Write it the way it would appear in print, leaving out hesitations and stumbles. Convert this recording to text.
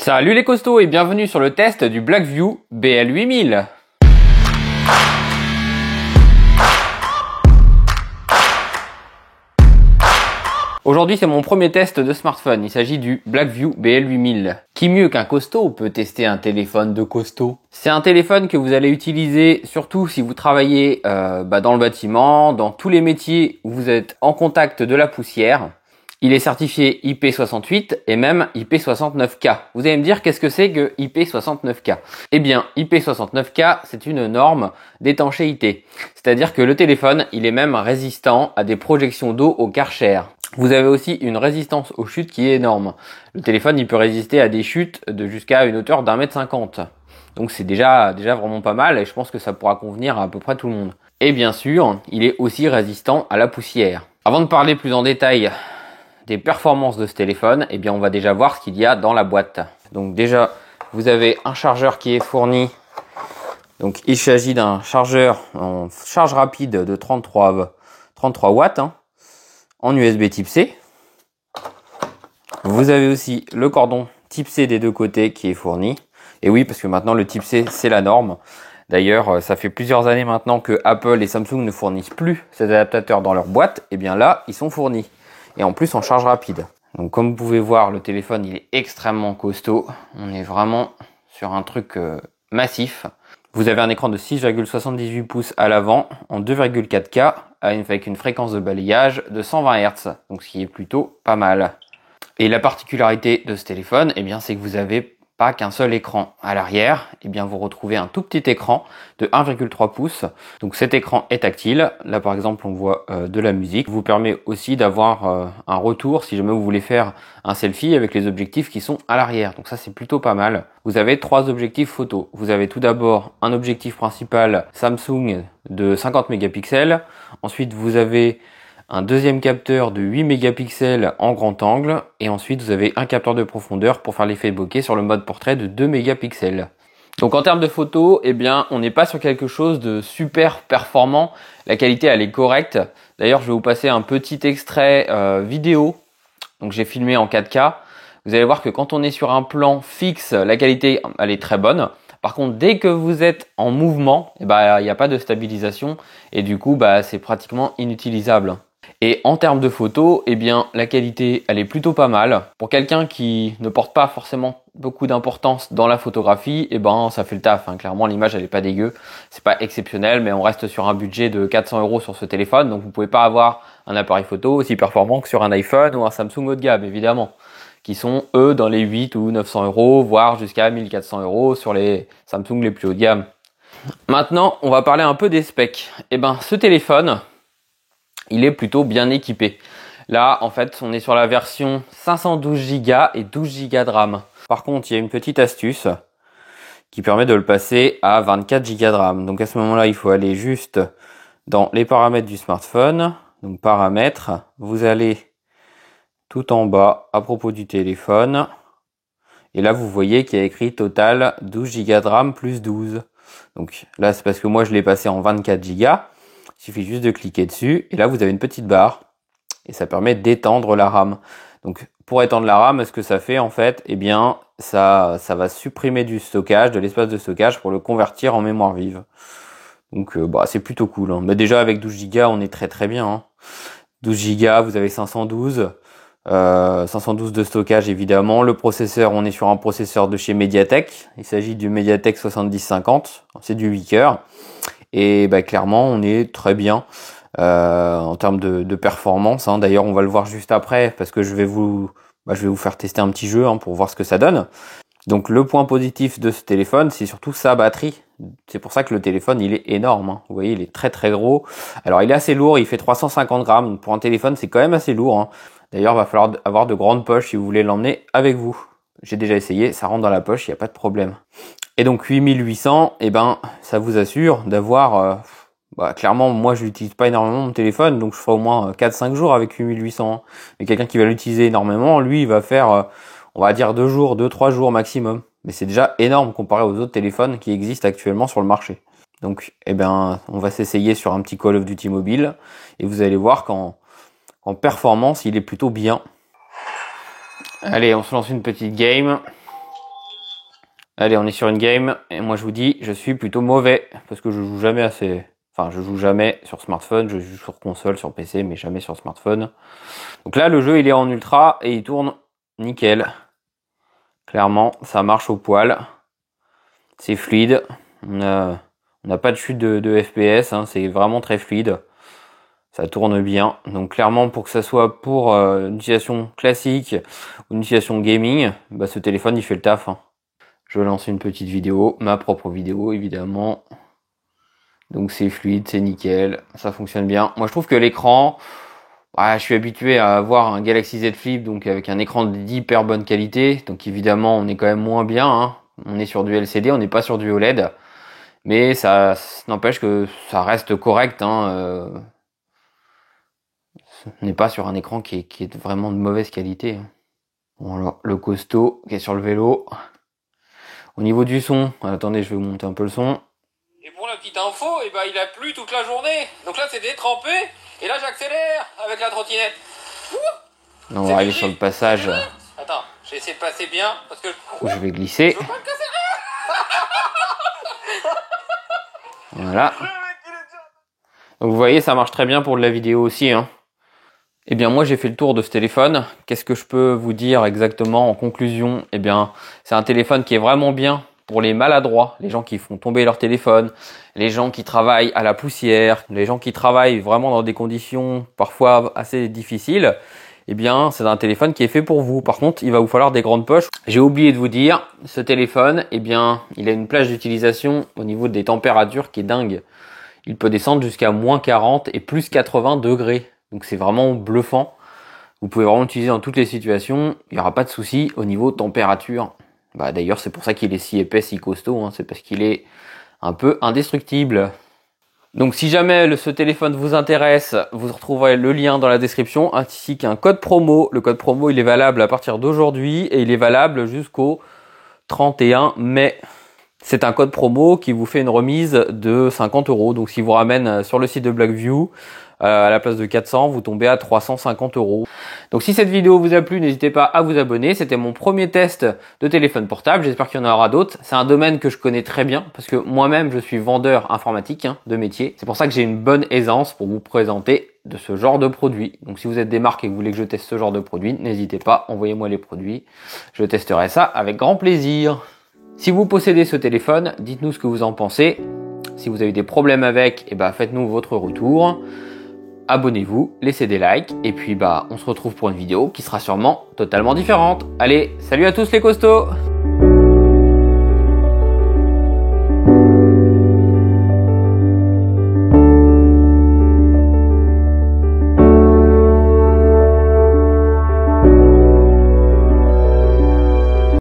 Salut les costauds et bienvenue sur le test du Blackview BL8000. Aujourd'hui c'est mon premier test de smartphone, il s'agit du Blackview BL8000. Qui mieux qu'un costaud peut tester un téléphone de costaud? C'est un téléphone que vous allez utiliser surtout si vous travaillez dans le bâtiment, dans tous les métiers où vous êtes en contact de la poussière. Il est certifié IP68 et même IP69K. Vous allez me dire qu'est-ce que c'est que IP69K? Eh bien, IP69K, c'est une norme d'étanchéité. C'est-à-dire que le téléphone, il est même résistant à des projections d'eau au Karcher. Vous avez aussi une résistance aux chutes qui est énorme. Le téléphone, il peut résister à des chutes de jusqu'à une hauteur d'1,50 m. Donc c'est déjà vraiment pas mal et je pense que ça pourra convenir à peu près tout le monde. Et bien sûr, il est aussi résistant à la poussière. Avant de parler plus en détail des performances de ce téléphone, eh bien on va déjà voir ce qu'il y a dans la boîte. Donc déjà, vous avez un chargeur qui est fourni. Donc il s'agit d'un chargeur en charge rapide de 33 watts en USB type C. Vous avez aussi le cordon type C des deux côtés qui est fourni. Et oui, parce que maintenant le type C, c'est la norme. D'ailleurs, ça fait plusieurs années maintenant que Apple et Samsung ne fournissent plus ces adaptateurs dans leur boîte. Et bien là, ils sont fournis. Et en plus en charge rapide. Donc comme vous pouvez voir, le téléphone il est extrêmement costaud. On est vraiment sur un truc massif. Vous avez un écran de 6,78 pouces à l'avant en 2,4K avec une fréquence de balayage de 120 Hz. Donc ce qui est plutôt pas mal. Et la particularité de ce téléphone, eh bien, c'est que vous avez pas qu'un seul écran à l'arrière, eh bien vous retrouvez un tout petit écran de 1,3 pouces. Donc cet écran est tactile. Là par exemple on voit de la musique. Il vous permet aussi d'avoir un retour si jamais vous voulez faire un selfie avec les objectifs qui sont à l'arrière. Donc ça c'est plutôt pas mal. Vous avez trois objectifs photo. Vous avez tout d'abord un objectif principal Samsung de 50 mégapixels. Ensuite vous avez un deuxième capteur de 8 mégapixels en grand angle et ensuite vous avez un capteur de profondeur pour faire l'effet bokeh sur le mode portrait de 2 mégapixels. Donc en termes de photos, eh bien on n'est pas sur quelque chose de super performant. La qualité elle est correcte. D'ailleurs je vais vous passer un petit extrait vidéo. Donc j'ai filmé en 4K. Vous allez voir que quand on est sur un plan fixe, la qualité elle est très bonne. Par contre, dès que vous êtes en mouvement, il n'y a pas de stabilisation et du coup c'est pratiquement inutilisable. Et en termes de photos, eh bien, la qualité, elle est plutôt pas mal. Pour quelqu'un qui ne porte pas forcément beaucoup d'importance dans la photographie, eh ben, ça fait le taf. Clairement, l'image, elle est pas dégueu. C'est pas exceptionnel, mais on reste sur un budget de 400 € sur ce téléphone. Donc, vous pouvez pas avoir un appareil photo aussi performant que sur un iPhone ou un Samsung haut de gamme, évidemment. Qui sont, eux, dans les 8 ou 900 €, voire jusqu'à 1400 € sur les Samsung les plus haut de gamme. Maintenant, on va parler un peu des specs. Eh ben, ce téléphone, il est plutôt bien équipé. Là, en fait, on est sur la version 512 Go et 12 Go de RAM. Par contre, il y a une petite astuce qui permet de le passer à 24 Go de RAM. Donc à ce moment-là, il faut aller juste dans les paramètres du smartphone. Donc paramètres, vous allez tout en bas à propos du téléphone. Et là, vous voyez qu'il y a écrit total 12 Go de RAM plus 12. Donc là, c'est parce que moi, je l'ai passé en 24 Go. Il suffit juste de cliquer dessus et là vous avez une petite barre et ça permet d'étendre la RAM. Donc pour étendre la RAM, ce que ça fait en fait, eh bien ça va supprimer du stockage, de l'espace de stockage pour le convertir en mémoire vive. Donc c'est plutôt cool. Mais déjà avec 12 Go, on est très bien. 12 Go, vous avez 512 de stockage évidemment. Le processeur, on est sur un processeur de chez Mediatek. Il s'agit du Mediatek 7050. C'est du 8 cœurs. Et clairement, on est très bien en termes de performance. D'ailleurs, on va le voir juste après parce que je vais vous faire tester un petit jeu pour voir ce que ça donne. Donc, le point positif de ce téléphone, c'est surtout sa batterie. C'est pour ça que le téléphone, il est énorme. Vous voyez, il est très gros. Alors, il est assez lourd. Il fait 350 grammes. Donc, pour un téléphone, c'est quand même assez lourd. D'ailleurs, il va falloir avoir de grandes poches si vous voulez l'emmener avec vous. J'ai déjà essayé. Ça rentre dans la poche. Il n'y a pas de problème. Et donc 8800, ça vous assure d'avoir, clairement moi je l'utilise pas énormément mon téléphone, donc je ferai au moins 4-5 jours avec 8800. Mais quelqu'un qui va l'utiliser énormément, lui il va faire, on va dire 2-3 jours maximum. Mais c'est déjà énorme comparé aux autres téléphones qui existent actuellement sur le marché. Donc on va s'essayer sur un petit Call of Duty mobile et vous allez voir qu'en performance il est plutôt bien. Allez, on se lance une petite game. Allez, on est sur une game. Et moi, je vous dis, je suis plutôt mauvais. Parce que je joue jamais assez... Enfin, je joue jamais sur smartphone. Je joue sur console, sur PC, mais jamais sur smartphone. Donc là, le jeu, il est en ultra et il tourne nickel. Clairement, ça marche au poil. C'est fluide. On n'a pas de chute de FPS. Hein, c'est vraiment très fluide. Ça tourne bien. Donc clairement, pour que ça soit pour une utilisation classique ou une utilisation gaming, bah, ce téléphone, il fait le taf. Hein. Je lance une petite vidéo, ma propre vidéo évidemment. Donc c'est fluide, c'est nickel, ça fonctionne bien. Moi je trouve que l'écran, je suis habitué à avoir un Galaxy Z Flip, donc avec un écran d'hyper bonne qualité. Donc évidemment on est quand même moins bien. Hein. On est sur du LCD, on n'est pas sur du OLED. Mais ça n'empêche que ça reste correct. Hein. On n'est pas sur un écran qui est vraiment de mauvaise qualité. Bon alors, le costaud qui est sur le vélo. Au niveau du son, attendez, je vais vous monter un peu le son. Et pour la petite info, il a plu toute la journée. Donc là, c'est détrempé. Et là, j'accélère avec la trottinette. Là, on va arriver sur le passage. Attends, j'ai essayé de passer bien parce que où je vais glisser. Je veux pas le casser. Voilà. Donc vous voyez, ça marche très bien pour de la vidéo aussi. Hein. Eh bien moi j'ai fait le tour de ce téléphone. Qu'est-ce que je peux vous dire exactement en conclusion? Eh bien c'est un téléphone qui est vraiment bien pour les maladroits, les gens qui font tomber leur téléphone, les gens qui travaillent à la poussière, les gens qui travaillent vraiment dans des conditions parfois assez difficiles. Eh bien c'est un téléphone qui est fait pour vous. Par contre il va vous falloir des grandes poches. J'ai oublié de vous dire, ce téléphone, eh bien il a une plage d'utilisation au niveau des températures qui est dingue. Il peut descendre jusqu'à moins 40 et plus 80 degrés. Donc c'est vraiment bluffant. Vous pouvez vraiment l'utiliser dans toutes les situations. Il n'y aura pas de souci au niveau température. D'ailleurs, c'est pour ça qu'il est si épais, si costaud. Hein. C'est parce qu'il est un peu indestructible. Donc si jamais ce téléphone vous intéresse, vous retrouverez le lien dans la description, ainsi qu'un code promo. Le code promo, il est valable à partir d'aujourd'hui et il est valable jusqu'au 31 mai. C'est un code promo qui vous fait une remise de 50 €. Donc, si vous ramène sur le site de Blackview, à la place de 400, vous tombez à 350 €. Donc, si cette vidéo vous a plu, n'hésitez pas à vous abonner. C'était mon premier test de téléphone portable. J'espère qu'il y en aura d'autres. C'est un domaine que je connais très bien parce que moi-même, je suis vendeur informatique de métier. C'est pour ça que j'ai une bonne aisance pour vous présenter de ce genre de produit. Donc, si vous êtes des marques et que vous voulez que je teste ce genre de produit, n'hésitez pas, envoyez-moi les produits. Je testerai ça avec grand plaisir. Si vous possédez ce téléphone, dites-nous ce que vous en pensez. Si vous avez des problèmes avec, faites-nous votre retour. Abonnez-vous, laissez des likes. Et puis on se retrouve pour une vidéo qui sera sûrement totalement différente. Allez, salut à tous les costauds!